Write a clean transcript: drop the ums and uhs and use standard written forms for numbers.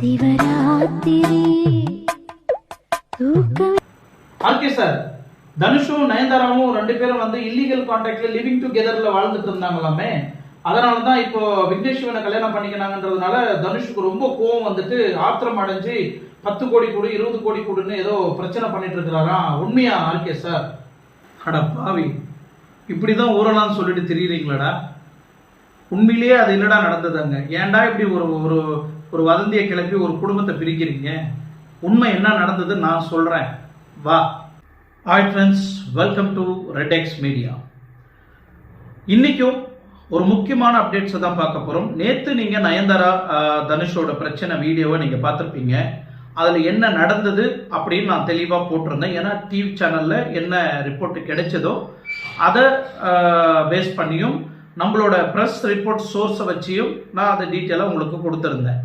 Shivaratri RK sir, தனுஷும் நயன்தாராவும் ரெண்டு பேரும் வந்து இல்லீகல் கான்டாக்ட்ல லிவிங் டுகெதர்ல வாழ்ந்துட்டு இருந்தாங்களாமே. அதனாலதான் இப்போ விக்னேஷ் சிவனை கல்யாணம் பண்ணிக்கிறாங்கன்றதுனால தனுஷுக்கு ரொம்ப கோவம் வந்துட்டு ஆத்திரம் அடைஞ்சு 10 கோடி கூடு 20 கோடி கூடுன்னு ஏதோ பிரச்சனை பண்ணிட்டு இருக்கிறாராம். உண்மையா ஆர்கே சார்? அட பாவி, இப்படிதான் ஊரலான்னு சொல்லிட்டு தெரியுறீங்களாடா? உண்மையிலேயே அது என்னடா நடந்ததுங்க? ஏன்டா இப்படி ஒரு ஒரு ஒரு வதந்தியை கிளப்பி ஒரு குடும்பத்தை பிரிக்கிறீங்க? உண்மை என்ன நடந்தது நான் சொல்றேன், வா. Hi friends, welcome to Redex Media. இன்னைக்கும் ஒரு முக்கியமான அப்டேட்ஸை தான் பார்க்க போறோம். நேற்று நீங்க நயன்தாரா தனுஷோட பிரச்சனை வீடியோவை நீங்க பார்த்துருப்பீங்க. அதுல என்ன நடந்தது அப்படின்னு நான் தெளிவா போட்டிருந்தேன். ஏன்னா டிவி சேனல்ல என்ன ரிப்போர்ட் கிடைச்சதோ அதை பேஸ் பண்ணியும் நம்மளோட ப்ரெஸ் ரிப்போர்ட் சோர்ஸை வச்சியும் நான் அதை டீட்டெயிலாக உங்களுக்கு கொடுத்துருந்தேன்.